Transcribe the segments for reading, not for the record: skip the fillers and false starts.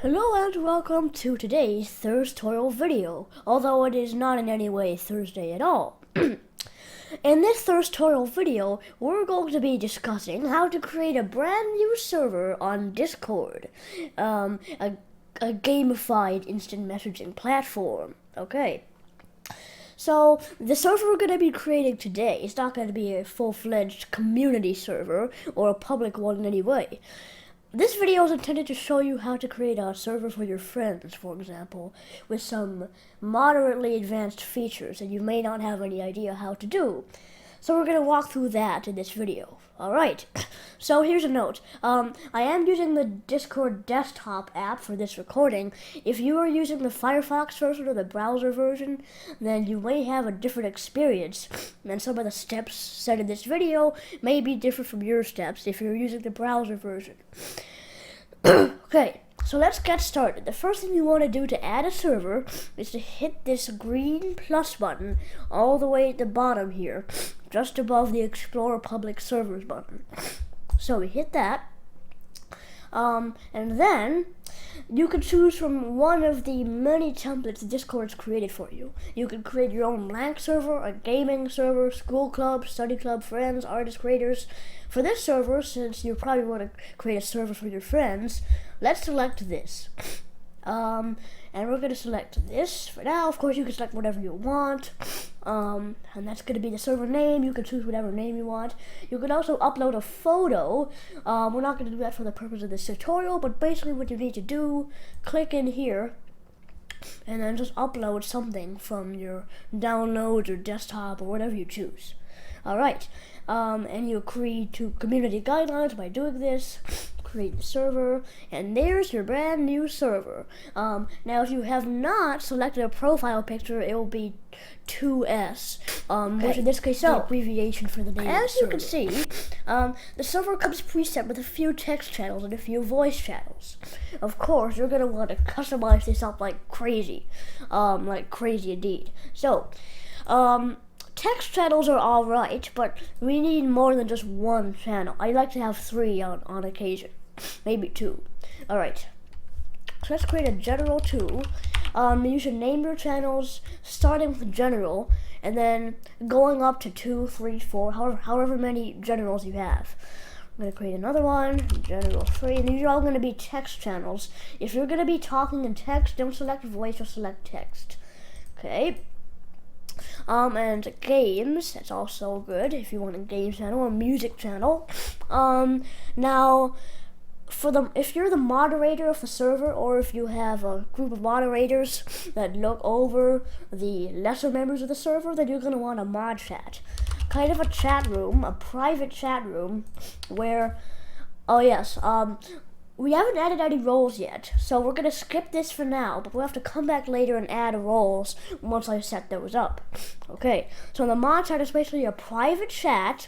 Hello and welcome to today's ThursTorial video, although it is not in any way Thursday at all. In this ThursTorial video, we're going to be discussing how to create a brand new server on Discord, a gamified instant messaging platform. Okay. So, the server we're going to be creating today is not going to be a full-fledged community server or a public one in any way. This video is intended to show you how to create a server for your friends, for example, with some moderately advanced features that you may not have any idea how to do. So we're going to walk through that in this video. Alright, so here's a note. I am using the Discord desktop app for this recording. If you are using the Firefox version or the browser version, then you may have a different experience, and some of the steps said in this video may be different from your steps if you're using the browser version. Okay, so let's get started. The first thing you want to do to add a server is to hit this green plus button all the way at the bottom here, just above the Explore Public Servers button. So we hit that, and then you can choose from one of the many templates Discord's created for you. You can create your own blank server, a gaming server, school club, study club, friends, artist creators. For this server, since you probably want to create a server for your friends, let's select this. And we're going to select this for now. Of course, you can select whatever you want. And that's going to be the server name. You can choose whatever name you want. You can also upload a photo. We're not going to do that for the purpose of this tutorial, but basically what you need to do, click in here, and then just upload something from your downloads or desktop or whatever you choose. Alright, and you agree to community guidelines by doing this. Create the server, and there's your brand new server. Now if you have not selected a profile picture, it will be 2S, which in this case is the abbreviation for the name of the server. As you can see, the server comes preset with a few text channels and a few voice channels. Of course, you're going to want to customize this up like crazy indeed. So, text channels are alright, but we need more than just one channel. I like to have 3 on occasion. Maybe 2. Alright. So let's create a general 2. You should name your channels starting with general and then going up to 2, 3, 4, however many generals you have. I'm going to create another one, general 3, and these are all going to be text channels. If you're going to be talking in text, don't select voice, just select text. Okay. And games, that's also good if you want a game channel or music channel. Now, if you're the moderator of the server, or if you have a group of moderators that look over the lesser members of the server, then you're going to want a mod chat. Kind of a chat room, a private chat room, where, we haven't added any roles yet, so we're going to skip this for now, but we'll have to come back later and add roles once I set those up. Okay, so the mod chat is basically a private chat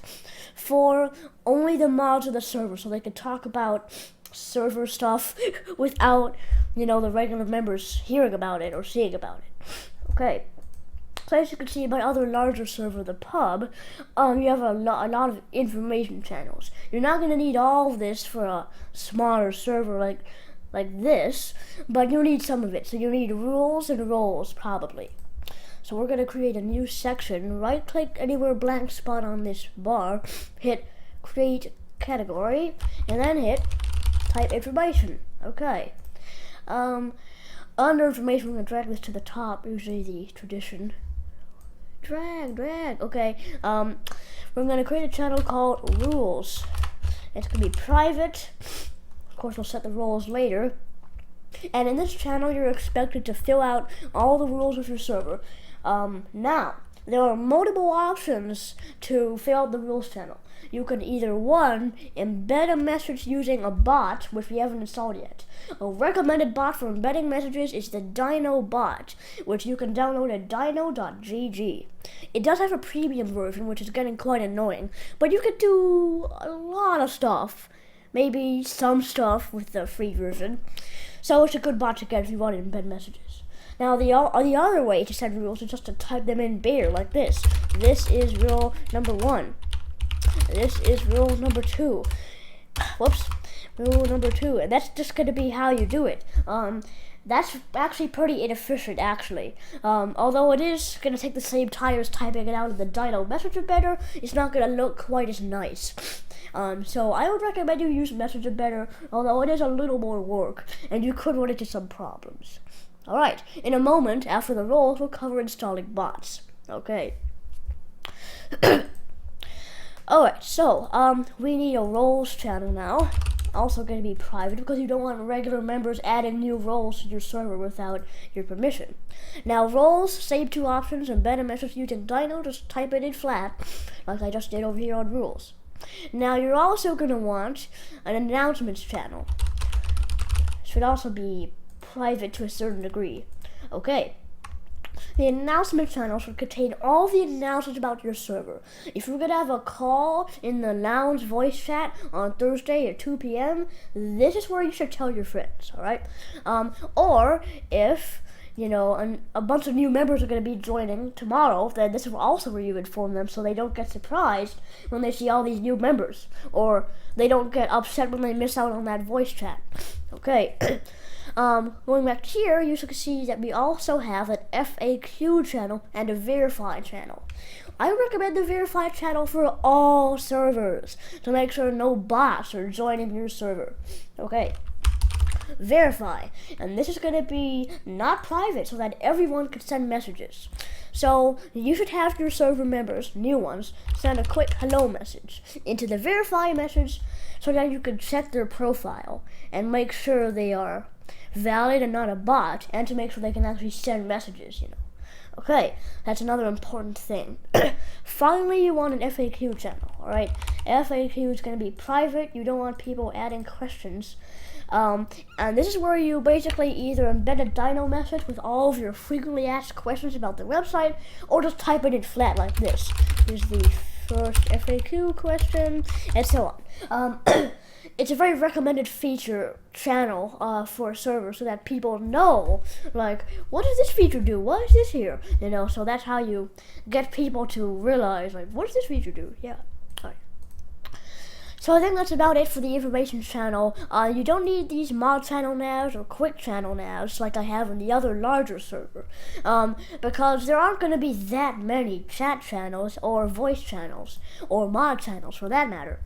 for only the mods of the server, so they can talk about server stuff without, the regular members hearing about it or seeing about it. Okay. So as you can see, my other larger server, the pub, you have a lot of information channels. You're not going to need all of this for a smaller server like this, but you'll need some of it. So you'll need rules and roles, probably. So we're going to create a new section. Right-click anywhere blank spot on this bar, hit Create Category, and then hit Type Information. Okay. Under information, we're going to drag this to the top, usually the tradition. Drag, okay. We're going to create a channel called Rules. It's going to be private. Of course, we'll set the rules later. And in this channel, you're expected to fill out all the rules of your server. Now, there are multiple options to fill out the rules channel. You can either, 1, embed a message using a bot, which we haven't installed yet. A recommended bot for embedding messages is the Dino bot, which you can download at dino.gg. It does have a premium version, which is getting quite annoying, but you can do a lot of stuff. Maybe some stuff with the free version. So it's a good bot to get if you want to embed messages. Now, the other way to set rules is just to type them in bare, like this. This is rule number 1. This is rule number 2. Whoops. Rule number 2, and that's just going to be how you do it. That's actually pretty inefficient, actually. Although it is going to take the same time as typing it out in the Dino Messenger Better, it's not going to look quite as nice. So I would recommend you use Messenger Better, although it is a little more work, and you could run into some problems. Alright, in a moment, after the roles, we'll cover installing bots. Okay. Alright, so, we need a roles channel now. Also going to be private because you don't want regular members adding new roles to your server without your permission. Now, roles, save 2 options, embed a message using Dino, just type it in flat, like I just did over here on rules. Now, you're also going to want an announcements channel. Should also be private to a certain degree. Okay. The announcement channel should contain all the announcements about your server. If you're going to have a call in the lounge voice chat on Thursday at 2 p.m., this is where you should tell your friends, alright? Or if, you know, a bunch of new members are going to be joining tomorrow, then this is also where you inform them so they don't get surprised when they see all these new members. Or they don't get upset when they miss out on that voice chat. Okay. Going back here, you can see that we also have an FAQ channel and a verify channel. I recommend the verify channel for all servers to make sure no bots are joining your server. Okay. Verify, and this is going to be not private so that everyone can send messages. So you should have your server members, new ones, send a quick hello message into the verify message so that you can check their profile and make sure they are valid and not a bot, and to make sure they can actually send messages, you know. Okay, that's another important thing. Finally, you want an FAQ channel, alright? FAQ is going to be private. You don't want people adding questions. And this is where you basically either embed a Dino message with all of your frequently asked questions about the website, or just type it in flat like this. Here's the first FAQ question, and so on. It's a very recommended feature channel for servers so that people know, like, what does this feature do? Why is this here? You know, so that's how you get people to realize, like, what does this feature do? Yeah. All right. So I think that's about it for the information channel. You don't need these mod channel navs or quick channel navs like I have in the other larger server, because there aren't going to be that many chat channels or voice channels or mod channels for that matter.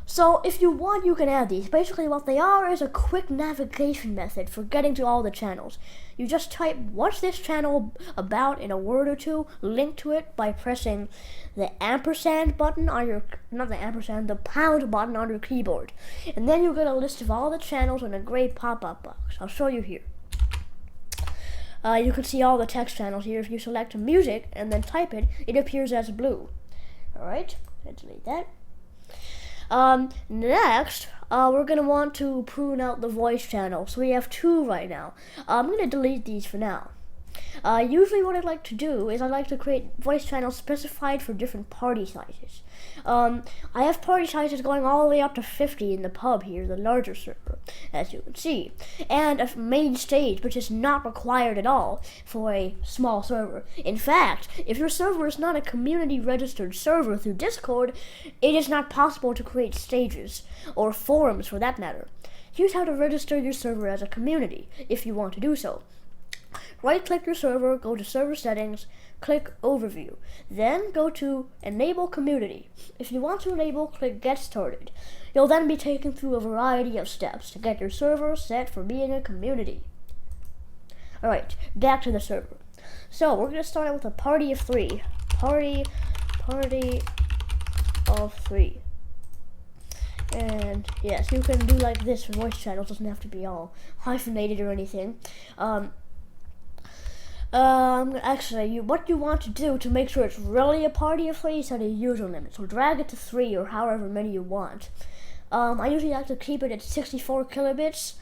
So if you want, you can add these. Basically what they are is a quick navigation method for getting to all the channels. You just type, what's this channel about in a word or two, link to it by pressing the ampersand button on your, not the ampersand, the pound button on your keyboard. And then you get a list of all the channels in a gray pop-up box. I'll show you here. You can see all the text channels here. If you select music and then type it, it appears as blue. Alright, let's delete that. Next, we're going to want to prune out the voice channel. So we have 2 right now. I'm going to delete these for now. Usually what I like to do is I like to create voice channels specified for different party sizes. I have party sizes going all the way up to 50 in the pub here, the larger server, as you can see. And a main stage, which is not required at all for a small server. In fact, if your server is not a community registered server through Discord, it is not possible to create stages, or forums for that matter. Here's how to register your server as a community, if you want to do so. Right-click your server, go to Server Settings, click Overview. Then go to Enable Community. If you want to enable, click Get Started. You'll then be taken through a variety of steps to get your server set for being a community. Alright, back to the server. So, we're going to start out with a party of 3. Party of 3. And yes, you can do like this for voice channels. Doesn't have to be all hyphenated or anything. Actually, what you want to do to make sure it's really a party of 3 is set a user limit. So drag it to 3 or however many you want. I usually like to keep it at 64 kilobits.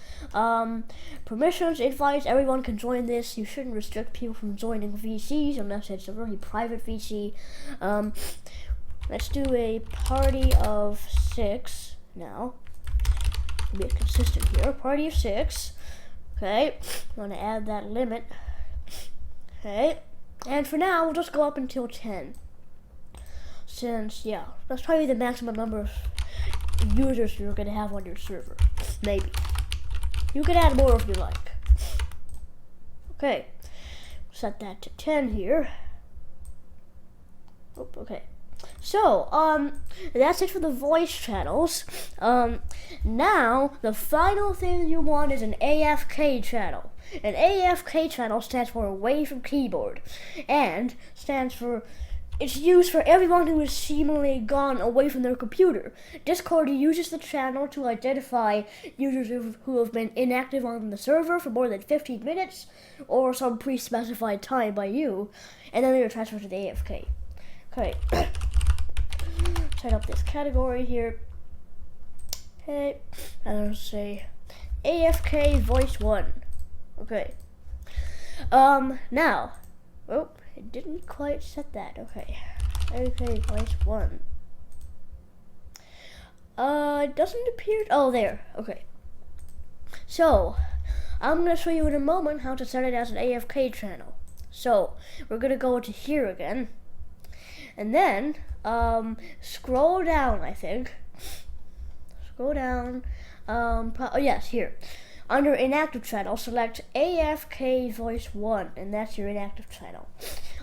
Permissions, invites, everyone can join this. You shouldn't restrict people from joining VCs unless it's a really private VC. Let's do a party of 6 now. Be consistent here. Party of 6. Okay, I'm going to add that limit. Okay, and for now, we'll just go up until 10. Since, yeah, that's probably the maximum number of users you're gonna have on your server. Maybe. You can add more if you like. Okay. Set that to 10 here. Oh, okay. So, that's it for the voice channels. Now, the final thing you want is an AFK channel. An AFK channel stands for away from keyboard, and stands for, it's used for everyone who is seemingly gone away from their computer. Discord uses the channel to identify users who have been inactive on the server for more than 15 minutes, or some pre-specified time by you, and then they are transferred to the AFK. Okay. Set up this category here. Okay, and I'll say AFK voice 1. Okay. Now, oh, it didn't quite set that. Okay, AFK voice 1. It doesn't appear. Oh, there. Okay. So, I'm gonna show you in a moment how to set it as an AFK channel. So, we're gonna go into here again. And then, scroll down, I think. Scroll down. Oh, yes, here. Under inactive channel, select AFK voice 1, and that's your inactive channel.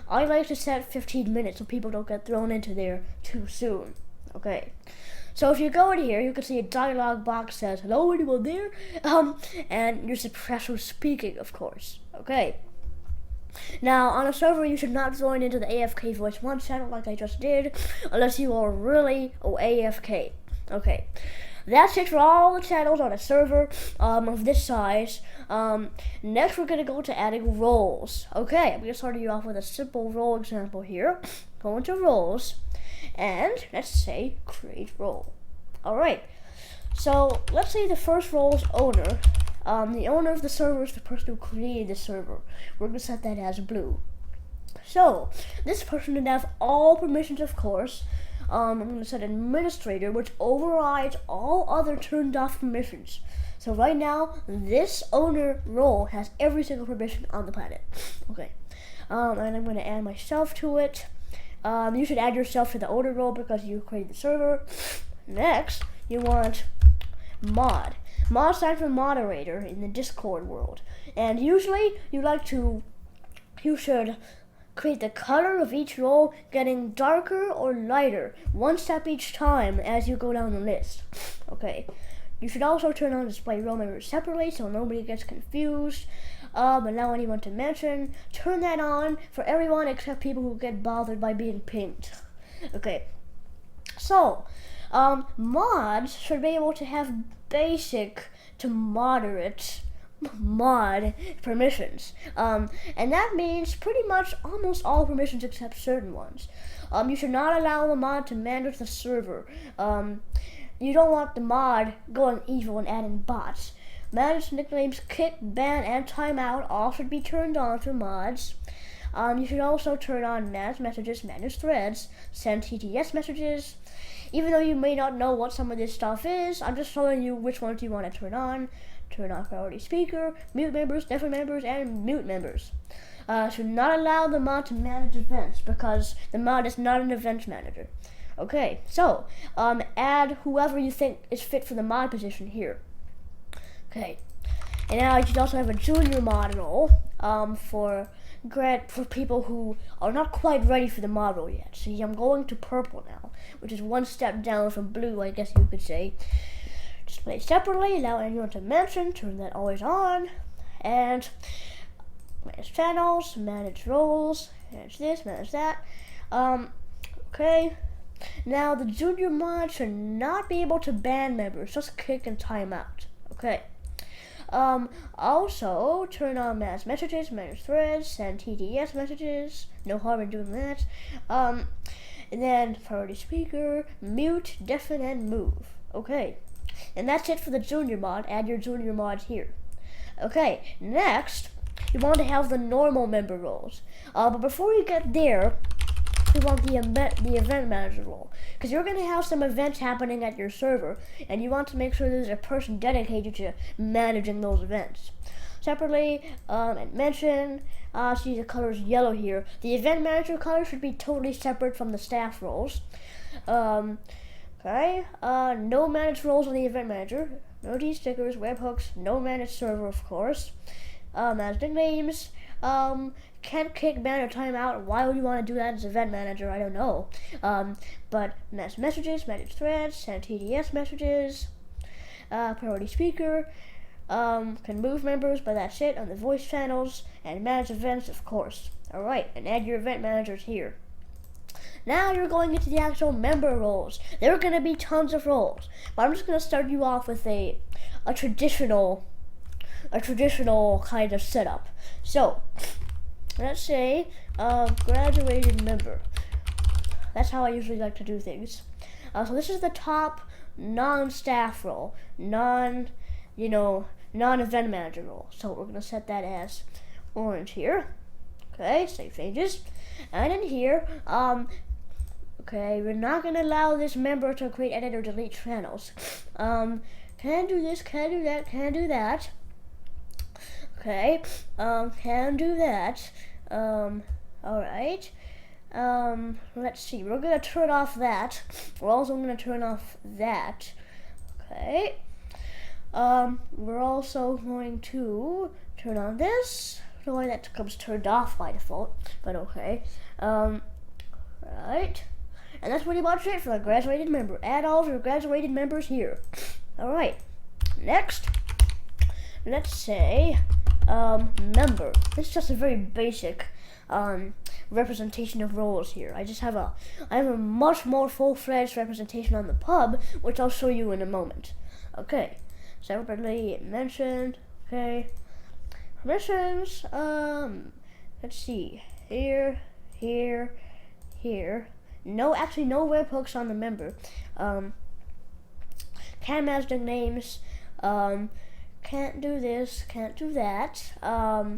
I like to set 15 minutes so people don't get thrown into there too soon. Okay. So if you go in here, you can see a dialog box says, "Hello, anyone there?" And you're suppressed from speaking, of course. Okay. Now, on a server, you should not join into the AFK Voice 1 channel like I just did, unless you are really AFK. Okay, that's it for all the channels on a server of this size. Next, we're going to go to adding roles. Okay, I'm going to start you off with a simple role example here. Go into roles, and let's say create role. Alright, so let's say the first role is owner. The owner of the server is the person who created the server. We're going to set that as blue. So, this person can have all permissions, of course. I'm going to set administrator, which overrides all other turned off permissions. So right now, this owner role has every single permission on the planet. Okay. And I'm going to add myself to it. You should add yourself to the owner role because you created the server. Next, you want mod. Mod stands for moderator in the Discord world. And usually, you should create the color of each role getting darker or lighter, one step each time as you go down the list. Okay. You should also turn on display role members separately so nobody gets confused. Allow anyone to mention. Turn that on for everyone except people who get bothered by being pinged. Okay. So, mods should be able to have basic to moderate mod permissions. And that means pretty much almost all permissions except certain ones. You should not allow the mod to manage the server. You don't want the mod going evil and adding bots. Manage nicknames, kick, ban, and timeout all should be turned on for mods. You should also turn on manage messages, manage threads, send TTS messages. Even though you may not know what some of this stuff is, I'm just showing you which ones you want to turn on. Turn on priority speaker, mute members, deafen members, and mute members. Should not allow the mod to manage events because the mod is not an events manager. Okay, so add whoever you think is fit for the mod position here. Okay, and now you should also have a junior mod role for people who are not quite ready for the mod role yet. See, I'm going to purple now, which is one step down from blue, I guess you could say. Display separately, allow anyone to mention, turn that always on, and manage channels, manage roles, manage this, manage that. Okay. Now, the junior mod should not be able to ban members, just kick and time out. Okay. Also, turn on manage messages, manage threads, send TTS messages. No harm in doing that. And then priority speaker, mute, deafen, and move. Okay. And that's it for the junior mod. Add your junior mod here. Okay, next, you want to have the normal member roles. But before you get there, you want the event manager role. Because you're going to have some events happening at your server, and you want to make sure there's a person dedicated to managing those events. Separately, and mention, see the color is yellow here. The event manager color should be totally separate from the staff roles. Okay, Okay, no managed roles on the event manager, no D stickers, webhooks, no managed server, of course. As nicknames, can't kick ban or timeout. Why would you want to do that as event manager? I don't know. But manage messages, manage threads, send TDS messages, priority speaker, can move members, but that's it, on the voice channels, and manage events, of course. Alright, and add your event managers here. Now you're going into the actual member roles. There are going to be tons of roles, but I'm just going to start you off with a traditional kind of setup. So, let's say graduated member. That's how I usually like to do things. So this is the top non-staff role, non-event manager role. So we're going to set that as orange here. Okay, save changes. And in here, okay, we're not going to allow this member to create, edit, or delete channels. Can do this, can do that, can do that. Okay, can do that. Alright. Let's see, we're going to turn off that. We're also going to turn off that. Okay. We're also going to turn on this. The way that comes turned off by default, but okay. Right. And that's pretty much it for the graduated member. Add all of your graduated members here. Alright. Next, let's say member. It's just a very basic representation of roles here. I have a much more full-fledged representation on the pub, which I'll show you in a moment. Okay. Separately mentioned. Okay. Permissions, let's see, here. No webhooks on the member. Can't manage nicknames, can't do this, can't do that. I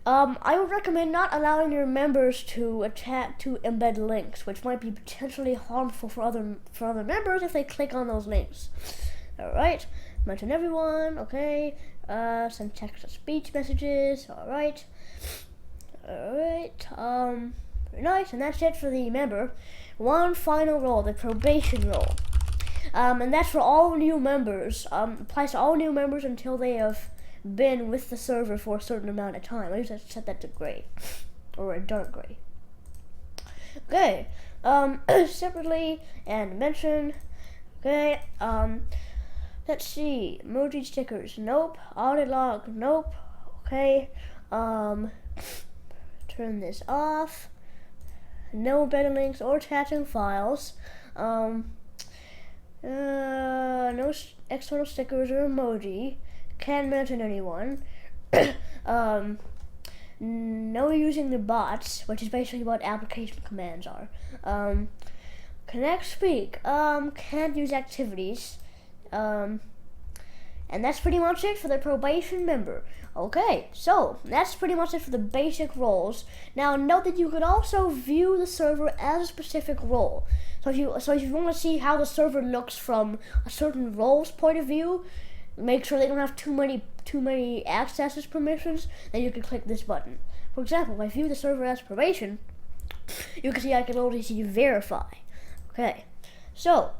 would recommend not allowing your members to embed links, which might be potentially harmful for other members if they click on those links. Alright, mention everyone, okay. Send text-to-speech messages, alright. Very nice, and that's it for the member. One final role, the probation role. And that's for all new members. Applies to all new members until they have been with the server for a certain amount of time. I usually set that to gray, or a dark gray. Okay, separately and mention, okay, let's see, emoji stickers, nope. Audit log, nope. Okay. Turn this off. No embedded links or attaching files. No external stickers or emoji. Can't mention anyone. No using the bots, which is basically what application commands are. Connect speak. Can't use activities. And that's pretty much it for the probation member. Okay, so that's pretty much it for the basic roles. Now note that you could also view the server as a specific role. So if you want to see how the server looks from a certain role's point of view, make sure they don't have too many access permissions, then you can click this button. For example, if I view the server as probation, you can see I can only see verify. Okay, so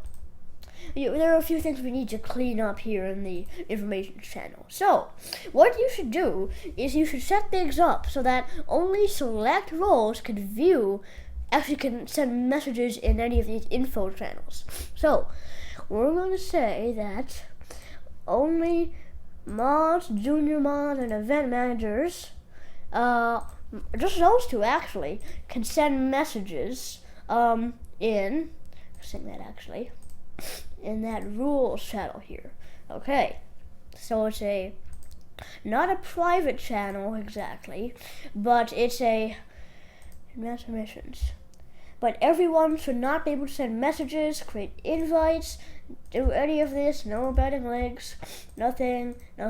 there are a few things we need to clean up here in the information channel. So, what you should do is you should set things up so that only select roles can send messages in any of these info channels. So, we're going to say that only mods, junior mods, and event managers, just those two actually, can send messages in that rules channel here. Okay, so it's not a private channel exactly, but it's a mass permissions. But everyone should not be able to send messages, create invites, do any of this, no embedding links, nothing. Go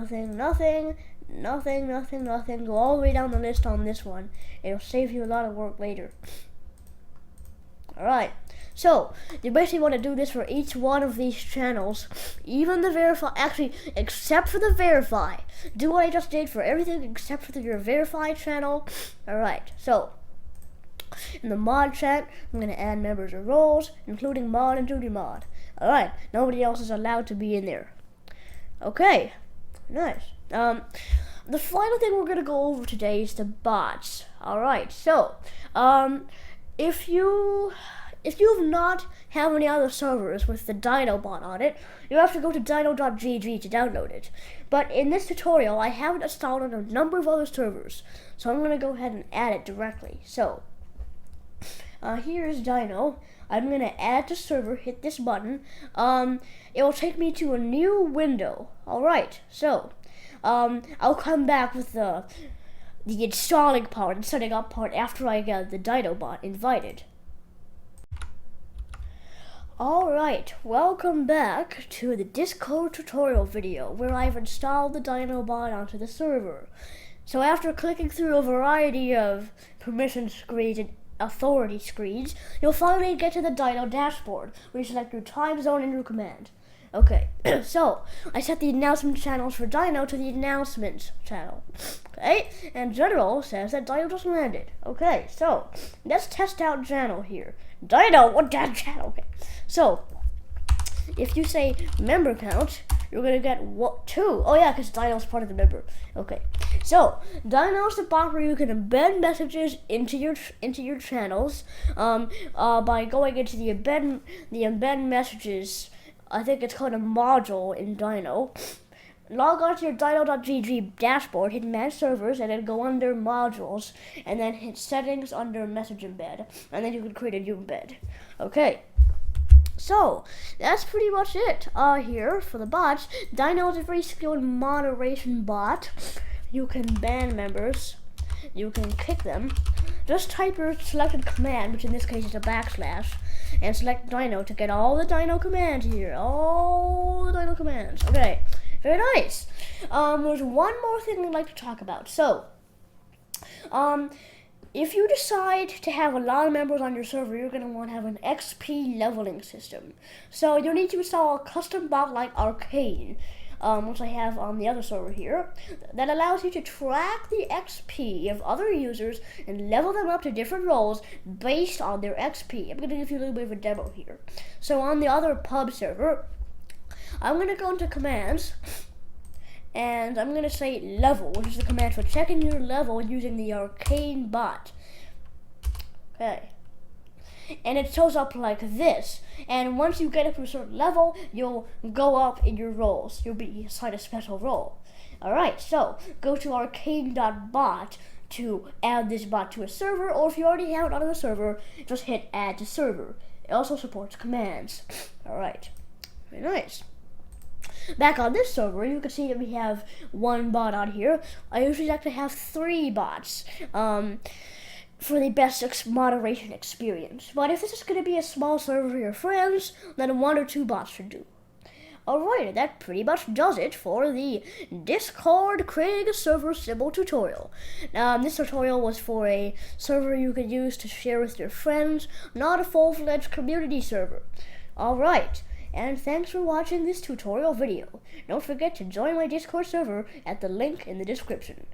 all the way down the list on this one. It'll save you a lot of work later. Alright, so you basically want to do this for each one of these channels, even the verify, actually, except for the verify. Do what I just did for everything except for your verify channel. Alright, so In the mod chat, I'm going to add members and roles, including mod and duty mod. Alright, nobody else is allowed to be in there. Okay, nice. The final thing we're going to go over today is the bots. Alright, so, if you have not have any other servers with the Dino bot on it, you have to go to dino.gg to download it. But in this tutorial, I have it installed on a number of other servers, so I'm going to go ahead and add it directly. So, here's Dino. I'm going to add to server, hit this button. It will take me to a new window. Alright, so, I'll come back with the installing part and setting up part after I get the Dino bot invited. Alright, welcome back to the Discord tutorial video where I've installed the Dino bot onto the server. So after clicking through a variety of permission screens and authority screens, you'll finally get to the Dino dashboard where you select your time zone and your command. Okay, so I set the announcement channels for Dino to the announcements channel. Okay, and General says that Dino just landed. Okay, so let's test out General here. Dino, what that channel? Okay, so if you say member count, you're gonna get what 2? Oh yeah, because Dino's part of the member. Okay, so Dino's the bot where you can embed messages into your channels by going into the embed messages. I think it's called a module in Dino. Log on to your dino.gg dashboard, hit manage servers, and then go under modules, and then hit settings under message embed, and then you can create a new embed. Okay, so that's pretty much it here for the bots. Dino is a very skilled moderation bot. You can ban members, you can kick them. Just type your selected command, which in this case is a \, and select Dino to get all the Dino commands here. All the Dino commands. Okay, very nice. There's one more thing I'd like to talk about. So, if you decide to have a lot of members on your server, you're going to want to have an XP leveling system. So you'll need to install a custom bot like Arcane, which I have on the other server here, that allows you to track the XP of other users and level them up to different roles based on their XP. I'm going to give you a little bit of a demo here. So on the other pub server, I'm going to go into commands, and I'm going to say level, which is the command for checking your level using the Arcane bot. Okay. And it shows up like this. And once you get up to a certain level, you'll go up in your roles. You'll be assigned a special role. Alright, so go to arcane.bot to add this bot to a server, or if you already have it on the server, just hit add to server. It also supports commands. Alright, very nice. Back on this server, you can see that we have one bot on here. I usually like to have 3 bots. For the best moderation experience. But if this is going to be a small server for your friends, then 1 or 2 bots should do. Alright, that pretty much does it for the Discord creating a server symbol tutorial. This tutorial was for a server you could use to share with your friends, not a full-fledged community server. Alright, and thanks for watching this tutorial video. Don't forget to join my Discord server at the link in the description.